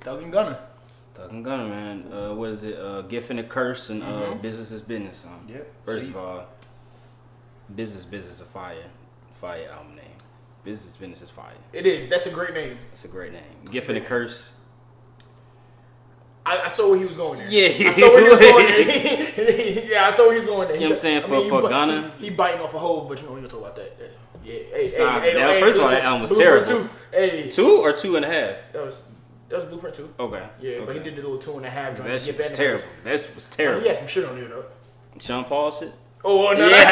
Thug and Gunna. Thug and Gunna, man. What is it? Gift and a Curse and Business is Business. Yep. First of all, Business a fire album name. Business is fire. It is. That's a great name. It's a great name. Gift and a Curse. I saw where he was going there. Yeah. I saw where he was going there. Yeah, I saw where he's going there. You know what I'm saying? For Gunna. He biting off a hole, but you know, we gonna talk about that. Yeah. First of all, that album was terrible. 2 or 2.5? That was Blueprint 2. Okay. Yeah, okay. but he did the little 2.5 joint. That shit was terrible. That shit was terrible. He had some shit on there, though. Shawn Paul shit? Oh, no. Yeah.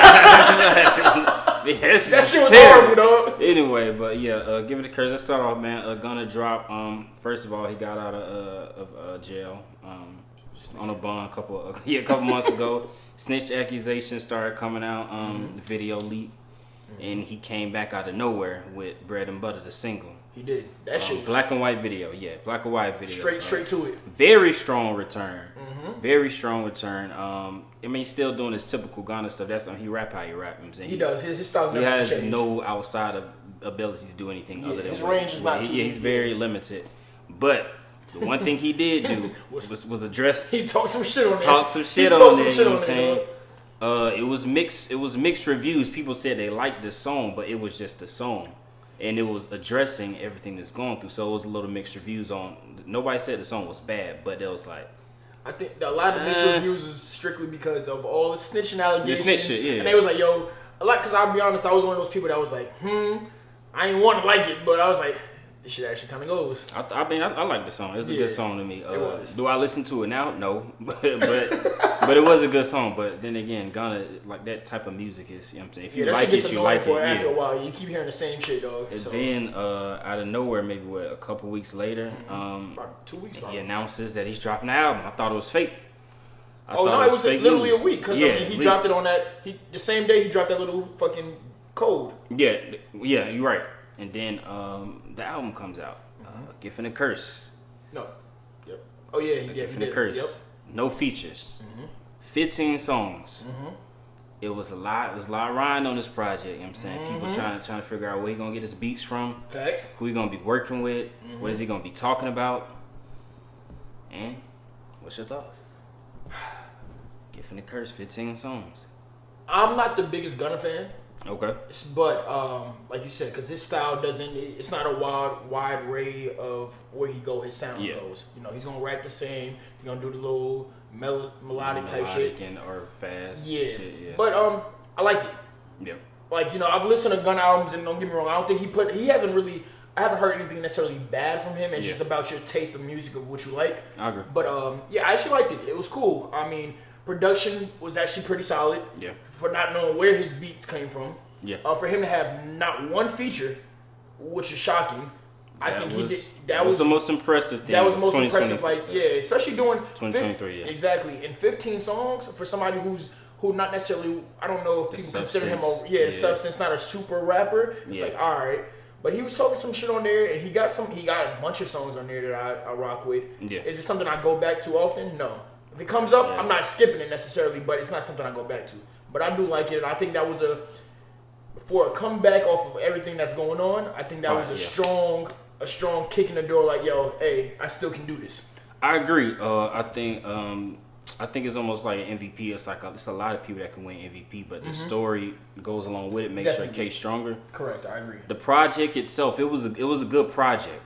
That shit was horrible, dog. Anyway, but yeah, Give It a Curse. Let's start off, man. Gunna drop. First of all, he got out of jail on a bond a couple months ago. Snitch accusations started coming out. The video leaked, and he came back out of nowhere with Bread and Butter, the single. He did. That shit was black and white video. Yeah, black and white video. Straight to it. Very strong return. Very strong return. I mean, he's still doing his typical Gunna stuff. That's he rap how he rap. You know what I'm saying? He does. His style never changed. He has changed. no outside of ability to do anything other than his range is not. He's very limited. But the one thing he did do was address. He talked some shit on there. Talk some shit on there. You know what I'm saying? It was mixed reviews. People said they liked this song, but it was just a song. And it was addressing everything that's going through. So it was a little mixed reviews on. Nobody said the song was bad, but it was like. I think a lot of mixed reviews is strictly because of all the snitching allegations. The snitch shit, yeah. And they was like, yo, because I'll be honest, I was one of those people that was like, I ain't want to like it, but I was like, this shit actually kind of goes. I mean, I like the song. It was a good song to me. It was. Do I listen to it now? No, but it was a good song. But then again, Gunna, like that type of music is, you know what I'm saying? If you like it, you like it. After a while, you keep hearing the same shit, dog. And then out of nowhere, maybe a couple weeks later, about 2 weeks, he announces that he's dropping the album. I thought it was fake. It was literally a week because he dropped it on that. The same day he dropped that little fucking code. Yeah, you're right. And then the album comes out, Gift and a Curse. No. Yep. Oh yeah, Gift and a Curse. Yep. No features. 15 songs. It was a lot. There's a lot riding on this project. You know what I'm saying? People trying to figure out where he gonna get his beats from. Facts. Who he gonna be working with? What is he gonna be talking about? And what's your thoughts? Gift and a Curse, 15 songs. I'm not the biggest Gunna fan. Okay. But like you said, because his style it's not a wide array of where he go. His sound goes. You know, he's gonna rap the same. He's gonna do the little melodic type shit or fast. Yeah. Shit, yeah. But I like it. Yeah. Like, you know, I've listened to Gunna albums, and don't get me wrong, I don't think he hasn't really. I haven't heard anything necessarily bad from him. It's just about your taste of music of what you like. I agree. But I actually liked it. It was cool. I mean, production was actually pretty solid. Yeah. For not knowing where his beats came from. Yeah. For him to have not one feature, which is shocking. I think he did. That was the most impressive thing. That was the most impressive. Like, especially doing 2023. Yeah. Exactly. In 15 songs for somebody who not necessarily. I don't know if people consider him the substance, not a super rapper. It's like, all right. But he was talking some shit on there, and he got a bunch of songs on there that I rock with. Yeah. Is it something I go back to often? No. If it comes up, I'm not skipping it necessarily, but it's not something I go back to. But I do like it, and I think that was for a comeback off of everything that's going on. I think that was a strong kick in the door. Like, yo, hey, I still can do this. I agree. I think it's almost like an MVP. It's like it's a lot of people that can win MVP, but the story goes along with it, makes your case stronger. Correct, I agree. The project itself, it was a good project.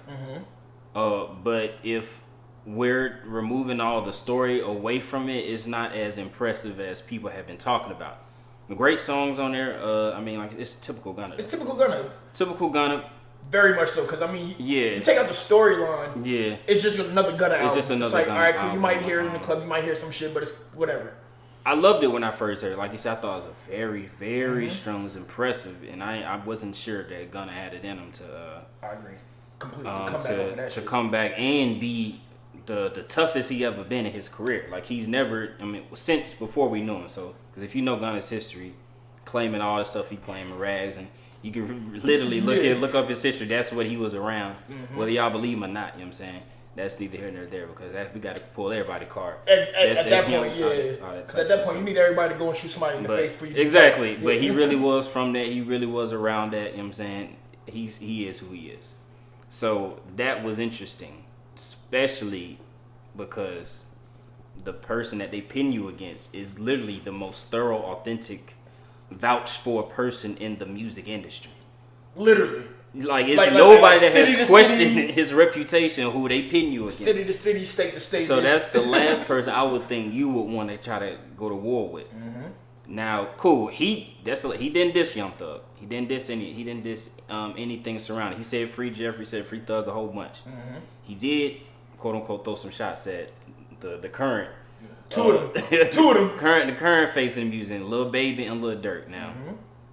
But if we're removing all the story away from it, it's not as impressive as people have been talking about. The great songs on there. I mean, like it's typical Gunna. It's typical Gunna. Typical Gunna. Very much so, because I mean, you take out the storyline. Yeah, it's just another Gunna album. It's just another. It's like, Gunna all right, cool, album. you might hear it in the club, you might hear some shit, but it's whatever. I loved it when I first heard it. Like you said, I thought it was a very, very strong. It was impressive, and I wasn't sure that Gunna had it in him to. I agree. Completely. To come back and be the toughest he ever been in his career. Like he's never. I mean, since before we knew him. So, because if you know Gunna's history, claiming all the stuff he claiming rags and. You can literally look up his history. That's what he was around. Whether y'all believe him or not, you know what I'm saying? That's neither here nor there because we got to pull everybody card. At that point, because at that point, you need everybody to go and shoot somebody in the face for you. Exactly. But he really was from that. He really was around that. You know what I'm saying? He is who he is. So that was interesting. especially because the person that they pin you against is literally the most thorough, authentic, vouched for person in the music industry. Literally. Like, it's nobody that has questioned his reputation who they pin you against. City to city, state to state. So that's the last person I would think you would want to try to go to war with. Mm-hmm. Now, cool. He didn't diss Young Thug. He didn't diss anything surrounding. He said free Jeffrey, said free Thug a whole bunch. Mm-hmm. He did, quote unquote, throw some shots at the current. Two of them. The current face in music, Lil Baby and Lil Durk. Now,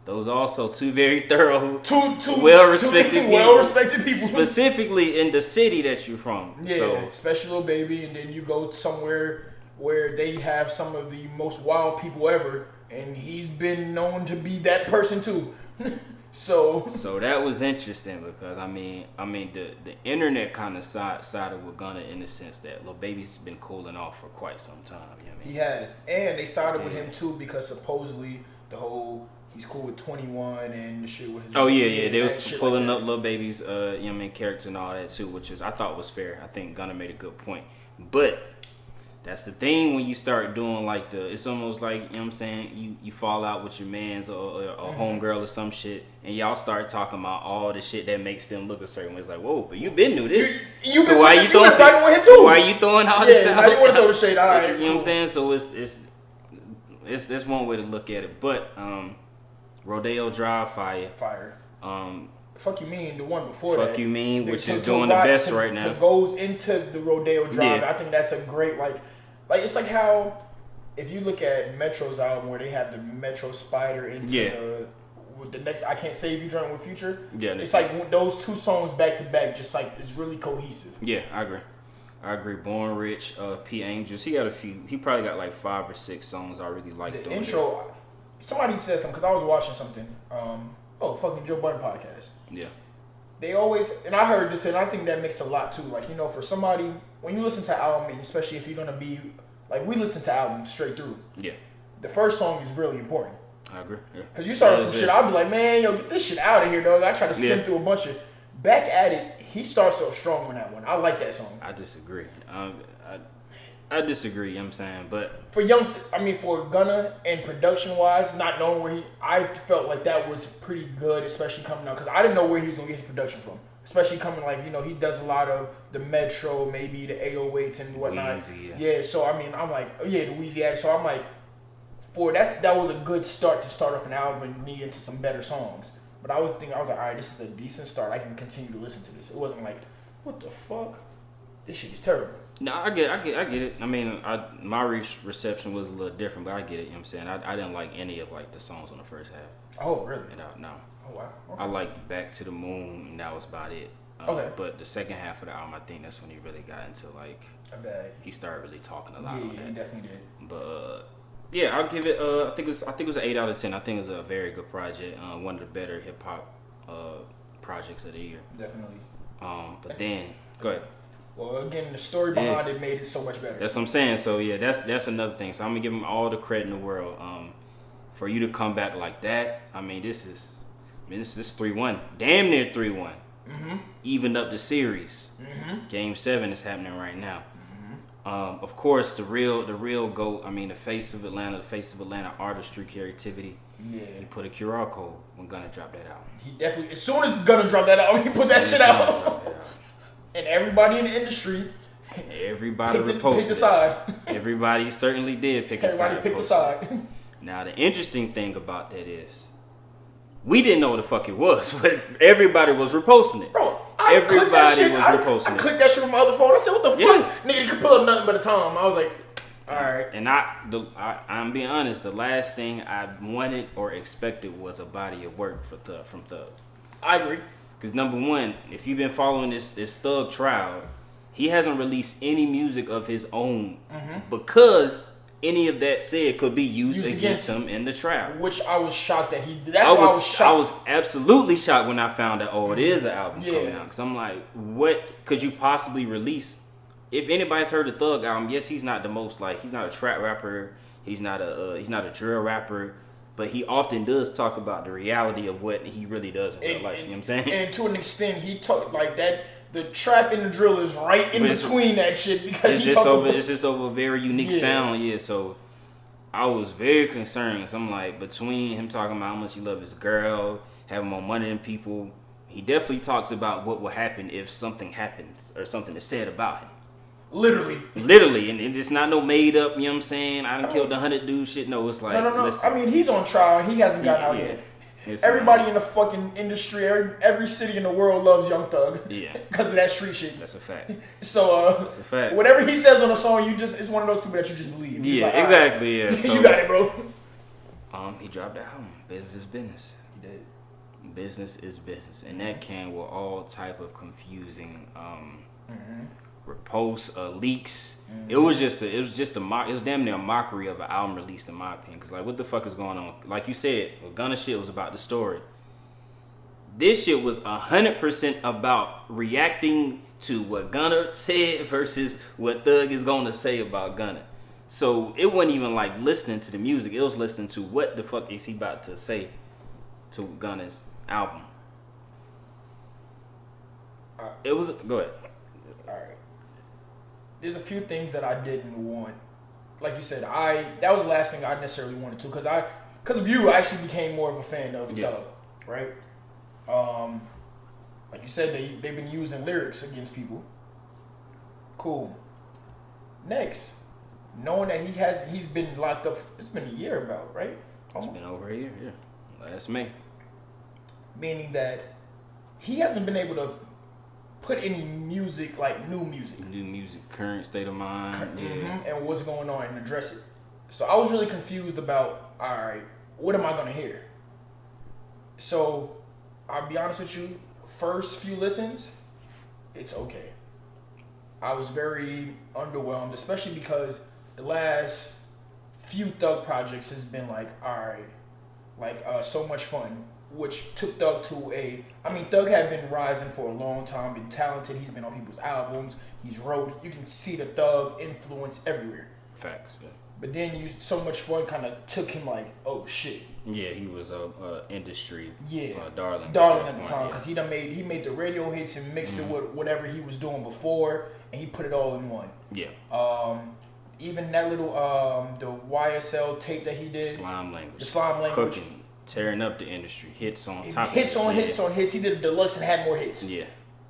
those are also two very thorough, well-respected people. Specifically in the city that you're from. Yeah, so, especially Lil Baby, and then you go somewhere where they have some of the most wild people ever, and he's been known to be that person too. So that was interesting because I mean the internet kind of sided with Gunna in the sense that Lil Baby's been cooling off for quite some time. You know what I mean? He has, and they sided with him too because supposedly the whole he's cool with 21 and the shit with his. Oh yeah, they was pulling up Lil Baby's character and all that too, which I thought was fair. I think Gunna made a good point, but. That's the thing when you start doing like it's almost like, you know what I'm saying, you fall out with your mans or a homegirl or some shit, and y'all start talking about all the shit that makes them look a certain way. It's like, whoa, but you been knew this. So why you throwing all this out? Now you want to throw the shade, all right. You know what I'm saying? So it's that's one way to look at it. But Rodeo Drive, fire. Fuck You Mean, the one before that. Fuck You Mean, which is doing the best right now. Goes into the Rodeo Drive. I think that's a great, like it's like how, if you look at Metro's album where they have the Metro Spider into the next I Can't Save You joint with Future. Yeah. It's like those two songs back to back, just like, it's really cohesive. Yeah, I agree. Born Rich, P. Angels. He got a few. He probably got like 5 or 6 songs I really like. The intro, somebody said something, because I was watching something. Fucking Joe Budden podcast. Yeah. They always, and I heard this, and I think that makes a lot too. Like, for somebody, when you listen to an album, and especially if you're going to be, like, we listen to albums straight through. Yeah. The first song is really important. I agree. Yeah. Because you start with some shit, I'll be like, man, get this shit out of here, dog. I try to skim through a bunch of. Back at It, he starts so strong on that one. I like that song. I disagree. I disagree, you know what I'm saying? But for Gunna and production-wise, not knowing where I felt like that was pretty good, especially coming out, because I didn't know where he was going to get his production from. Especially coming, he does a lot of the Metro, maybe the 808s and whatnot. Weezy, yeah, so, I'm like, the Weezy added. So, I'm like, that was a good start to start off an album and lead into some better songs. But I was like, all right, this is a decent start. I can continue to listen to this. It wasn't like, what the fuck? This shit is terrible. No, I get it. I mean, my reception was a little different, but I get it. You know what I'm saying? I didn't like any of the songs on the first half. Oh, really? No. Oh, wow. Okay. I liked Back to the Moon, and that was about it. Okay. But the second half of the album, I think that's when he really got into a bag. He started really talking a lot. Yeah, on that. He definitely did. But I'll give it. I think it was an 8 out of 10. I think it was a very good project. One of the better hip hop projects of the year. Definitely. But then go ahead. Well, again, the story behind it made it so much better. That's what I'm saying. So that's another thing. So I'm gonna give him all the credit in the world. For you to come back like that, this is 3-1, damn near 3-1. Mm-hmm. Evened up the series. Mm-hmm. Game 7 is happening right now. Mm-hmm. Of course, the real GOAT. The face of Atlanta artistry, creativity. Yeah. He put a QR code when Gunna dropped that out. He definitely, as soon as Gunna dropped that out, he put that shit out. And everybody in the industry, everybody picked a side. Everybody certainly did pick a side. Everybody picked a side. Now, the interesting thing about that is, we didn't know what the fuck it was, but everybody was reposting it. Bro, everybody was reposting it. I clicked that shit from my other phone. I said, what the fuck? Nigga, you could pull up nothing but a Tom. I was like, all right. And I'm being honest, the last thing I wanted or expected was a body of work from Thug. I agree. Because number one, if you've been following this Thug trial, he hasn't released any music of his own because any of that said could be used against him in the trial. Which I was shocked that he did. That's why I was shocked. I was absolutely shocked when I found out, it is an album coming out. Because I'm like, what could you possibly release? If anybody's heard the Thug album, yes, he's not the most, he's not a trap rapper. He's not a drill rapper. But he often does talk about the reality of what he really does in real life. You know what I'm saying? And to an extent, he talked like that. the trap and the drill is right in between that shit because it's just over a very unique sound. Yeah, so I was very concerned because I'm like, between him talking about how much he loves his girl, having more money than people, he definitely talks about what will happen if something happens or something is said about him. Literally, and it's not no made up, you know what I'm saying? I done killed 100 dudes shit. No, it's like, no. Listen, I mean, he's on trial and he hasn't gotten out yet. Everybody in the fucking industry, every city in the world loves Young Thug. Yeah. Because of that street shit. That's a fact. So, that's a fact. Whatever he says on a song, it's one of those people that you just believe. Yeah, like, exactly, yeah. So, you got it, bro. He dropped the album. Business is business. He did. Business is business. And that came with all type of confusing reposts, leaks. Mm-hmm. It was damn near a mockery of an album release in my opinion. Cause like, what the fuck is going on? Like you said, what Gunna shit was about the story. This shit was 100% about reacting to what Gunna said versus what Thug is gonna say about Gunna. So it wasn't even like listening to the music. It was listening to what the fuck is he about to say to Gunna's album. It was go ahead. All right. There's a few things that I didn't want. Like you said, that was the last thing I necessarily wanted to, because of you, I actually became more of a fan of Thug, right? Like you said, they've been using lyrics against people. Cool. Next, knowing that he's been locked up, it's been a year about, right? It's been over a year, yeah. Last May. Meaning that he hasn't been able to put any music, like new music, current state of mind, and what's going on, and address it. So I was really confused about, all right, what am I gonna hear? So I'll be honest with you, first few listens, it's okay. I was very underwhelmed, especially because the last few Thug projects has been like, all right, So Much Fun, which took Thug to Thug had been rising for a long time, been talented. He's been on people's albums. He's wrote. You can see the Thug influence everywhere. Facts. Yeah. But then So Much Fun kind of took him like, oh shit. Yeah, he was a industry darling. Darling at the time, because he made the radio hits and mixed it with whatever he was doing before, and he put it all in one. Yeah. Even that little the YSL tape that he did. Slime Language. The Slime Language. Cooking. Tearing up the industry, hits on top. Hits on hits. He did a deluxe and had more hits. Yeah,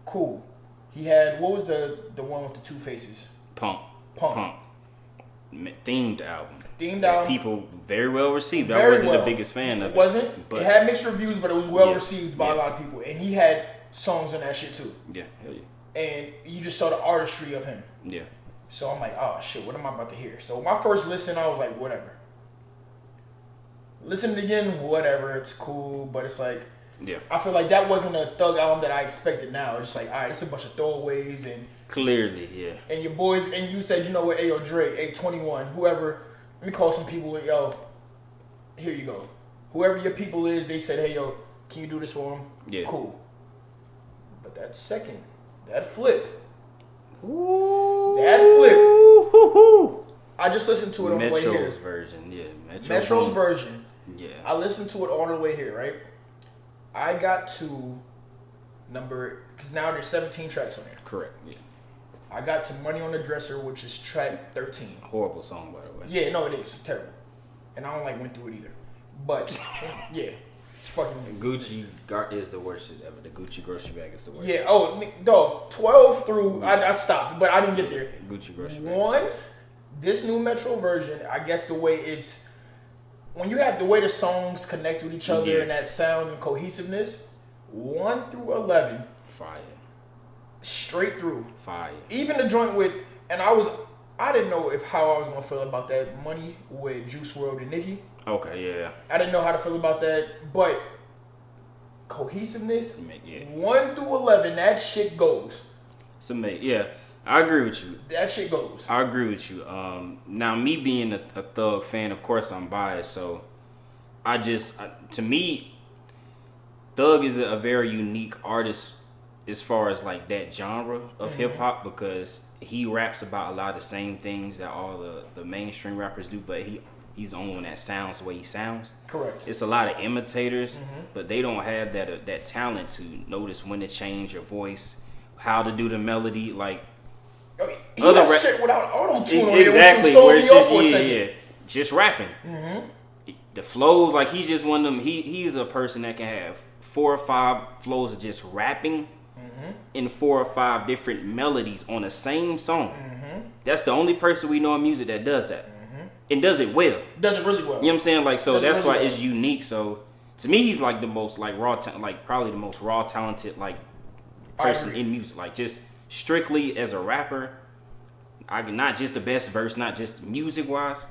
cool. He had, what was the one with the two faces? Pump. Themed album. People very well received. I wasn't the biggest fan of it. Wasn't. But it had mixed reviews, but it was well received by a lot of people, and he had songs on that shit too. Yeah, hell yeah. And you just saw the artistry of him. Yeah. So I'm like, oh shit, what am I about to hear? So my first listen, I was like, whatever. Listen again, whatever, it's cool, but it's like, I feel like that wasn't a Thug album that I expected now. It's just like, all right, it's a bunch of throwaways and... Clearly, yeah. And your boys, and you said, you know what, yo, Drake, 21, whoever, let me call some people, yo, here you go. Whoever your people is, they said, hey, yo, can you do this for them? Yeah. Cool. But that flip. Ooh. That flip. I just listened to it on the way here. Metro's version, yeah. Metro's version. Yeah. I listened to it on the way here, right? I got to because now there's 17 tracks on there. Correct, yeah. I got to Money on the Dresser, which is track 13. Horrible song, by the way. Yeah, no, it is. It's terrible. And I don't went through it either. But, yeah. It's fucking... Gucci is the worst shit ever. The Gucci grocery bag is the worst. Yeah, dog, 12 through... I stopped, but I didn't get there. Gucci grocery bag. One, this new Metro version, I guess the way it's... When you have the way the songs connect with each other and that sound and cohesiveness, 1 through 11, fire, straight through, fire. Even the joint with, and I didn't know how I was gonna feel about that Money with Juice WRLD and Nicki. Okay, yeah. I didn't know how to feel about that, but cohesiveness, 1 through 11, that shit goes. Yeah. I agree with you. That shit goes. I agree with you. Now, me being a Thug fan, of course, I'm biased. So, to me, Thug is a very unique artist as far as like that genre of hip hop, because he raps about a lot of the same things that all the mainstream rappers do, but he's the only one that sounds the way he sounds. Correct. It's a lot of imitators, but they don't have that talent to notice when to change your voice, how to do the melody, like he has shit without auto-tune on exactly, there, where it's just just rapping. The flows, like he's just one of them. He's a person that can have 4 or 5 flows of just rapping in 4 or 5 different melodies on the same song. That's the only person we know in music that does that. And does it well. Does it really well. You know what I'm saying? Like, so that's really why it's unique. So to me, he's like the most like probably the most raw talented like person in music. Like just strictly as a rapper, not just the best verse, not just music wise.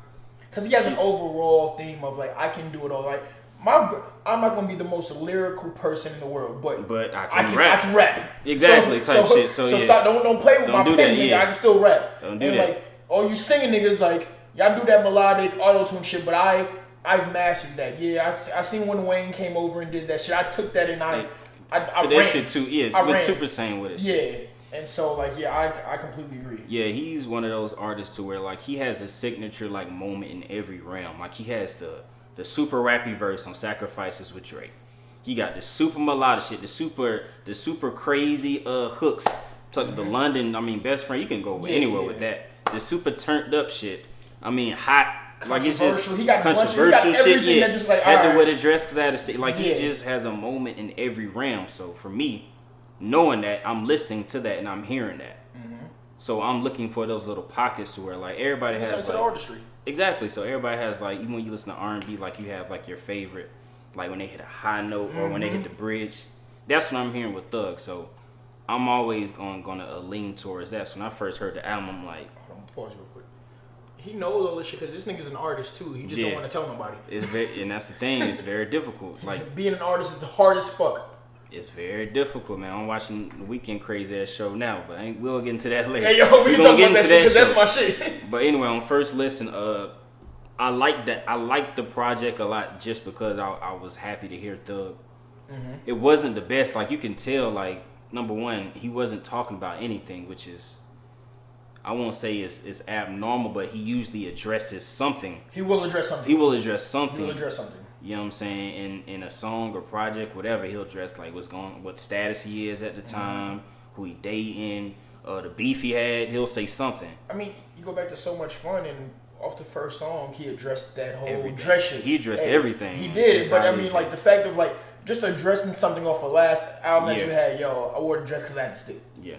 Because he has an overall theme of like, I can do it all. Like I'm not gonna be the most lyrical person in the world, but I can rap. I can rap. Exactly, type shit. So stop. Don't play with my pen, nigga. I can still rap. Don't do that. Like all you singing niggas, like y'all do that melodic auto-tune shit, but I've mastered that. Yeah, I seen when Wayne came over and did that shit. I took that and I so that shit too. Yeah, it's been Super Saiyan with it. Yeah. And so, like, yeah, I completely agree. Yeah, he's one of those artists to where, like, he has a signature, like, moment in every realm. Like, he has the super rappy verse on Sacrifices with Drake. He got the super melodic shit, the super crazy hooks. The London, I mean, Best Friend, you can go anywhere with that. The super turned up shit. I mean, hot. Like, it's just he got controversial shit. Yeah, that just, like, had to wear the dress because I had to stay. Like, he just has a moment in every realm. So, for me, knowing that, I'm listening to that and I'm hearing that. So I'm looking for those little pockets to where like everybody has like artistry. Exactly. So everybody has like, even when you listen to R&B, like you have like your favorite, like when they hit a high note or when they hit the bridge. That's what I'm hearing with Thug. So I'm always gonna lean towards that. So when I first heard the album, I'm like, hold on, pause real quick. He knows all this shit because this nigga's an artist too. He just don't want to tell nobody. And that's the thing. It's very difficult. Like being an artist is the hardest fuck. It's very difficult, man. I'm watching the Weekend crazy ass show now, but we'll get into that later. Hey, yo, we gonna get into that shit because that's my shit. But anyway, on first listen, I like that. I liked the project a lot just because I was happy to hear Thug. It wasn't the best. Like you can tell, like number one, he wasn't talking about anything, which is, I won't say it's abnormal, but he usually addresses something. He will address something. He will address something. You know what I'm saying? In a song or project, whatever, he'll address like what status he is at the time, who he dating, the beef he had. He'll say something. I mean, you go back to So Much Fun, and off the first song, he addressed that whole dress shit. He addressed everything. He did, but I mean, like the fact of like just addressing something off the last album that you had. Yo, I wore the dress because I had to stick. Yeah.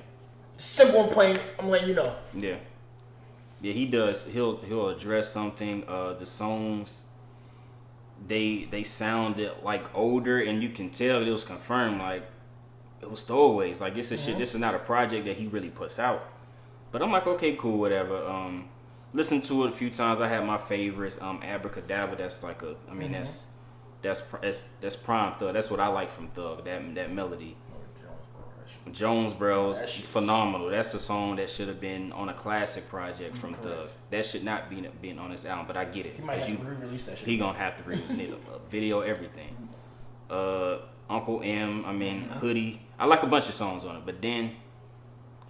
Simple and plain. I'm letting you know. Yeah. Yeah, he does. He'll address something. The songs. They sounded like older, and you can tell it was confirmed. Like it was throwaways. Like this is shit. This is not a project that he really puts out. But I'm like, okay, cool, whatever. Listened to it a few times. I had my favorites. Abracadabra. That's like a. I mean, that's prime Thug. That's what I like from Thug. That melody. Jones Bros, phenomenal. That's a song that should have been on a classic project from Thug. That should not be on this album, but I get it. He might have to re-release that shit. He gonna have to re-release a video, everything. Uncle M, I mean Hoodie. I like a bunch of songs on it, but then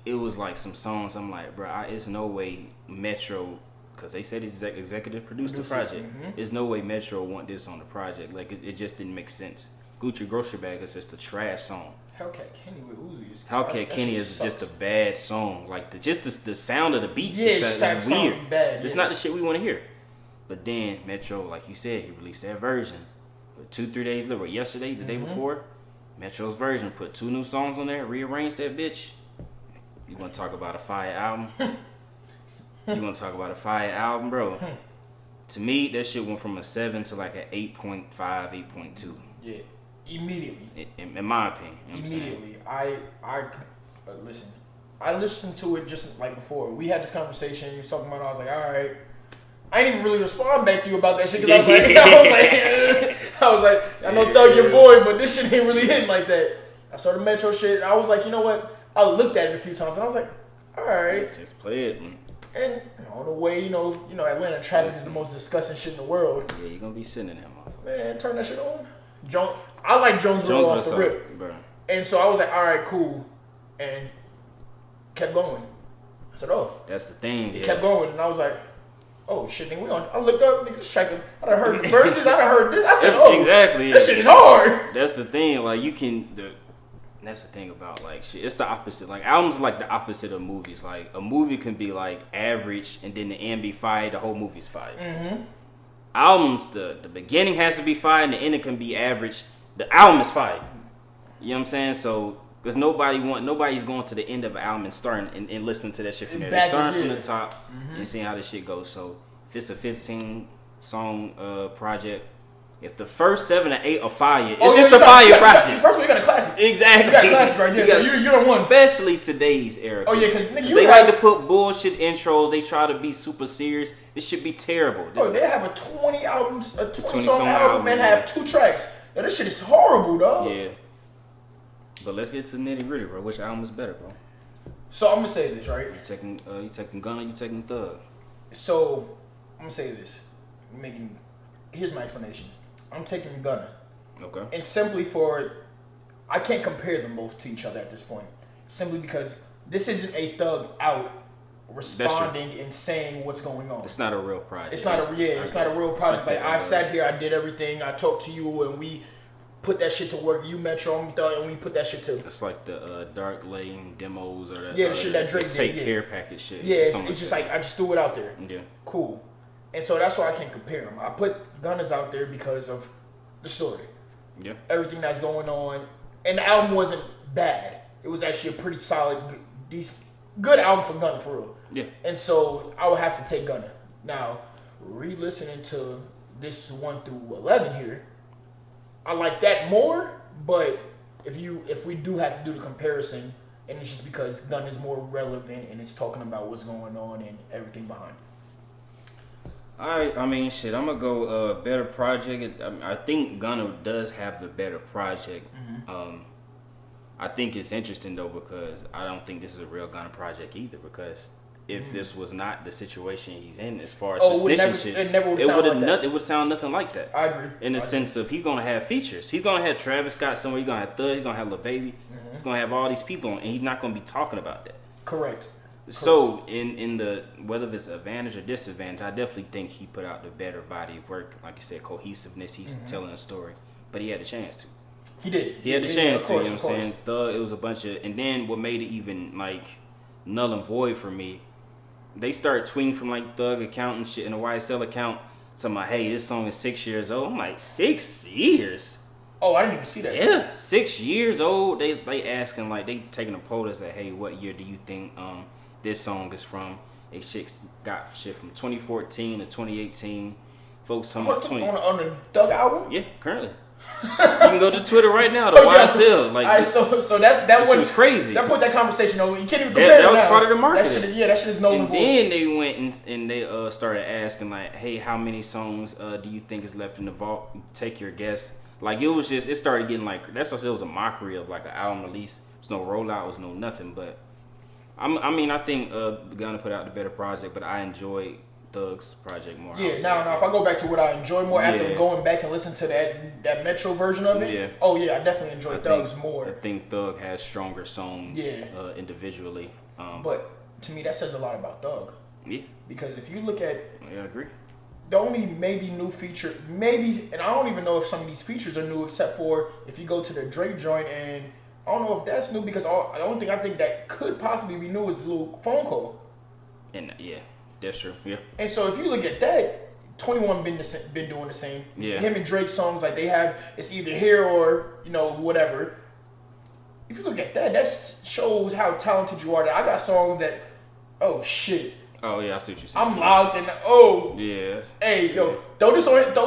it was like some songs. I'm like, bro, it's no way Metro, because they said he's executive produced the project. There's no way Metro want this on the project. Like it just didn't make sense. Gucci Grocery Bag is just a trash song. Hellcat Kenny with Uzi's. Hellcat Kenny is just a bad song. Like the sound of the beats is weird. Bad, it's not the shit we want to hear. But then Metro, like you said, he released that version. 2-3 days later, yesterday, the day before, Metro's version put 2 new songs on there, rearranged that bitch. You want to talk about a fire album? Bro? To me, that shit went from a 7 to like an 8.5, 8.2. Yeah. Immediately. In my opinion. You know immediately. Listen. I listened to it just like before. We had this conversation. You was talking about it. I was like, all right. I didn't even really respond back to you about that shit because I was like, I know Thug your boy, but this shit ain't really hitting like that. I saw the Metro shit. And I was like, you know what? I looked at it a few times and I was like, all right. Just play it. Man. And on the way, you know, Atlanta traffic is the most disgusting shit in the world. Yeah, you're gonna be sitting in that motherfucker. Man, turn that shit on. I like Jones off the rip. Bro. And so I was like, all right, cool. And kept going. I said, oh. That's the thing. It kept going. And I was like, oh, shit, nigga, I looked up, nigga, just checking. I done heard the verses. I done heard this. I said, oh. Exactly. This shit is hard. That's the thing. Like, you can, that's the thing about like shit. It's the opposite. Like albums are like the opposite of movies. Like a movie can be like average and then the end be fire. The whole movie's fire. Mm-hmm. Albums, the beginning has to be fire and the ending can be average. The album is fire. You know what I'm saying? So because nobody's going to the end of an album and starting and listening to that shit from there. They're starting from the top and seeing how this shit goes. So if it's a 15 song project. If the first 7 or 8 are fire, it's just a fire project. First one, you got a classic. Exactly. You got a classic right there. So you don't want. Especially today's era. Oh, yeah, because they like to put bullshit intros. They try to be super serious. This should be terrible. They have a 20 song album and have 2 tracks. Yo, this shit is horrible, dog. Yeah. But let's get to the nitty gritty, bro. Which album is better, bro? So I'm gonna say this, right? You taking Gunna, you taking Thug. So I'm gonna say this. Here's my explanation. I'm taking Gunna. Okay. And simply I can't compare them both to each other at this point. Simply because this isn't a Thug out responding and saying what's going on. It's not a real project. It's not a real project. Like I sat here, I did everything, I talked to you, and we put that shit to work. You Metro, I'm Thug, and we put that shit to. It's like the Dark Lane demos or that. The shit that Drake did. Take care package shit. Yeah, it's just like I just threw it out there. Yeah. Cool. And so that's why I can't compare them. I put Gunna's out there because of the story. Yeah. Everything that's going on. And the album wasn't bad. It was actually a pretty solid, good album for Gunna, for real. Yeah. And so I would have to take Gunna. Now, re-listening to this 1 through 11 here, I like that more, but if we do have to do the comparison, and it's just because Gunna is more relevant and it's talking about what's going on and everything behind it. Alright, I mean, shit, I'm gonna go better project. I think Gunna does have the better project. Mm-hmm. I think it's interesting though because I don't think this is a real Gunna project either. Because if this was not the situation he's in, as far as the snitching shit, it would sound nothing like that. I agree. In the sense of he's gonna have features. He's gonna have Travis Scott somewhere. He's gonna have Thug. He's gonna have Lil Baby. Mm-hmm. He's gonna have all these people on, and he's not gonna be talking about that. Correct. So in the whether it's advantage or disadvantage, I definitely think he put out the better body of work. Like you said, cohesiveness. He's telling a story, but he had a chance to. He did. He had the chance to. You know what I'm saying? Thug. It was a bunch of, and then what made it even like null and void for me. They start tweeting from like Thug account and shit in a YSL account. Talking about, hey, this song is 6 years old. I'm like, 6 years. Oh, I didn't even see that. Yeah, 6 years old. They asking like they taking a poll that say, hey, what year do you think this song is from? They got shit from 2014 to 2018. Folks talking about 20 on the Thug album. Yeah, currently. You can go to Twitter right now. The YSL, like so that was crazy. That put that conversation over. You can't even compare. That was part of the marketing. That shit is no. And then they went and they started asking like, hey, how many songs do you think is left in the vault? Take your guess. Like it was just, it started getting like, that's what it was, a mockery of like an album release. There's no rollout, was no nothing. But I think Gunna put out the better project, but I enjoyed Thug's project more. Yeah, now if I go back to what I enjoy more after going back and listen to that Metro version of it, I definitely enjoy Thug's more. I think Thug has stronger songs individually. But to me, that says a lot about Thug. Yeah. Because if you look at... Yeah, I agree. The only maybe new feature, and I don't even know if some of these features are new, except for if you go to the Drake joint, and I don't know if that's new because the only thing I think that could possibly be new is the little phone call. And yeah. That's true. Yeah. And so if you look at that, 21 been doing the same. Yeah. Him and Drake songs, like they have, it's either here or whatever. If you look at that, that shows how talented you are. I got songs that, oh shit. Oh yeah, I see what you're saying. I'm locked in. Yes. Hey yo, throw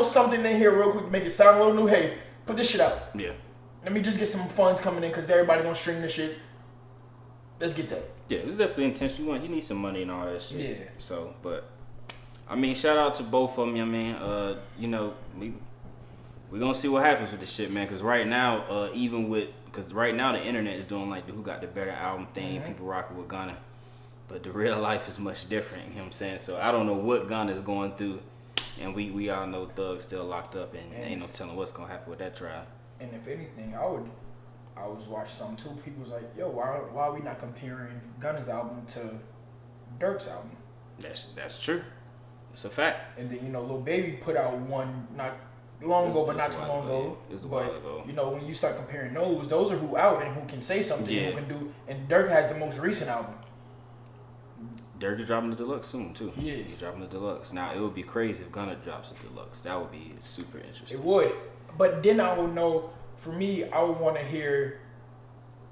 something in here real quick to make it sound a little new. Hey, put this shit out. Yeah. Let me just get some funds coming in because everybody gonna stream this shit. Let's get that. Yeah, it was definitely intentional. You need some money and all that shit. Yeah. So, but I mean, shout out to both of them, we gonna see what happens with this shit, man. Because right now, right now the internet is doing like the who got the better album thing. Mm-hmm. People rocking with Gunna, but the real life is much different. You know what I'm saying? So I don't know what Gunna is going through, and we all know Thug's still locked up, and ain't no telling what's gonna happen with that trial. And if anything, I was watching something too. People was like, "Yo, why are we not comparing Gunna's album to Durk's album?" That's true. It's a fact. And then Lil Baby put out one not long ago, but not too long ago. It was a while ago. You know, when you start comparing those are who out and who can say something, who can do. And Dirk has the most recent album. Dirk is dropping the deluxe soon too. He is. He's dropping the deluxe. Now it would be crazy if Gunna drops a deluxe. That would be super interesting. It would, but then I would know. For me, I would want to hear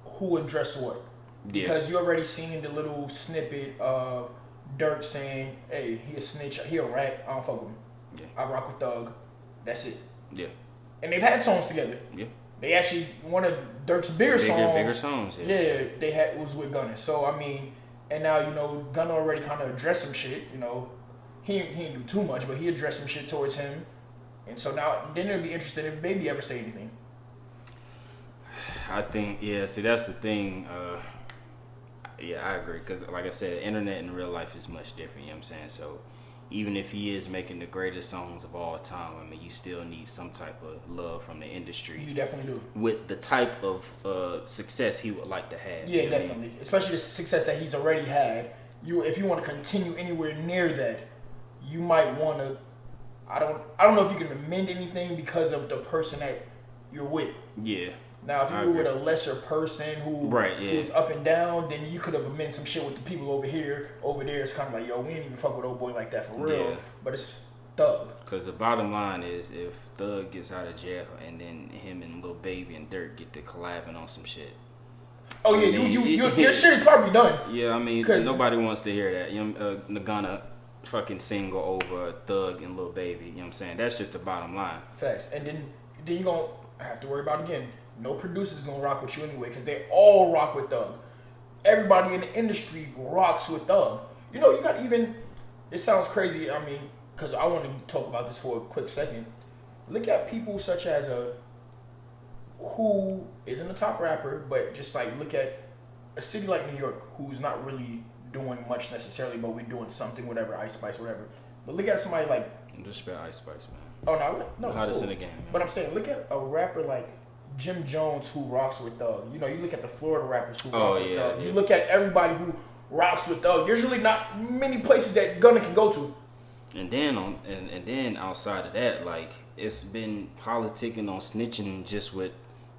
who addressed what, because you already seen the little snippet of Dirk saying, "Hey, he a snitch, he a rat. I don't fuck with him. Yeah. I rock with Thug. That's it." Yeah. And they've had songs together. Yeah. They actually one of Dirk's bigger songs. Yeah. They had was with Gunna. So I mean, and now you know Gunna already kind of addressed some shit. You know, he didn't do too much, but he addressed some shit towards him. And so now then it'd be interesting if Baby ever say anything. I think see that's the thing. I agree, because like I said, the internet in real life is much different. You know what I'm saying? So even if he is making the greatest songs of all time, I mean, you still need some type of love from the industry. You definitely do. With the type of success he would like to have. Yeah, definitely. Especially the success that he's already had. If you want to continue anywhere near that, you might want to. I don't know if you can amend anything because of the person that you're with. Yeah. Now, if you were with a lesser person who's up and down, then you could have amended some shit with the people over here. Over there, it's kind of like, yo, we ain't even fuck with old boy like that for real. Yeah. But it's Thug. Because the bottom line is, if Thug gets out of jail and then him and Lil Baby and Dirk get to collabing on some shit. Oh yeah, your shit is probably done. Yeah, I mean, nobody wants to hear that. You know, Gunna fucking single over Thug and Lil Baby. You know what I'm saying? That's just the bottom line. Facts. And then you gonna have to worry about it again. No producer's gonna rock with you anyway, because they all rock with Thug. Everybody in the industry rocks with Thug. You know, you got even. It sounds crazy. I mean, because I want to talk about this for a quick second. Look at people such as who isn't a top rapper, but just like look at a city like New York, who's not really doing much necessarily, but we're doing something, whatever, Ice Spice, whatever. But look at somebody like. Just spell Ice Spice, man. Oh no, hottest in the game. Man. But I'm saying, look at a rapper like Jim Jones who rocks with Thug. You know, you look at the Florida rappers who rock with Thug. You look at everybody who rocks with Thug. There's really not many places that Gunna can go to. And then outside of that, like, it's been politicking on snitching just with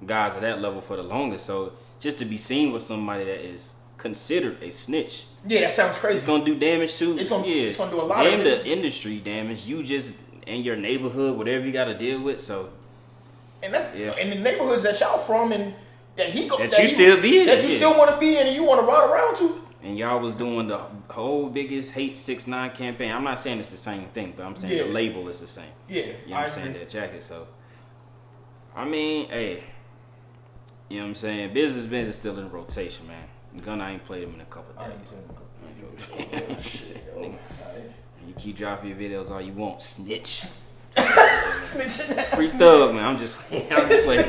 guys at that level for the longest. So just to be seen with somebody that is considered a snitch. Yeah, that sounds crazy. It's gonna do damage too. It's gonna do a lot of the industry damage. You just in your neighborhood, whatever you got to deal with. So. And that's in the neighborhoods that y'all from and that he go that you still be in. That you still want to be in and you want to ride around to. And y'all was doing the whole biggest Hate 6ix9ine campaign. I'm not saying it's the same thing, but I'm saying the label is the same. Yeah. You know what I'm saying? That jacket. So I mean, hey, you know what I'm saying? Business is still in rotation, man. Gunna ain't played him in a couple days. I ain't played him in a couple days. You keep dropping your videos all you want, snitch. Snitching. Free Thug, man. I'm just playing.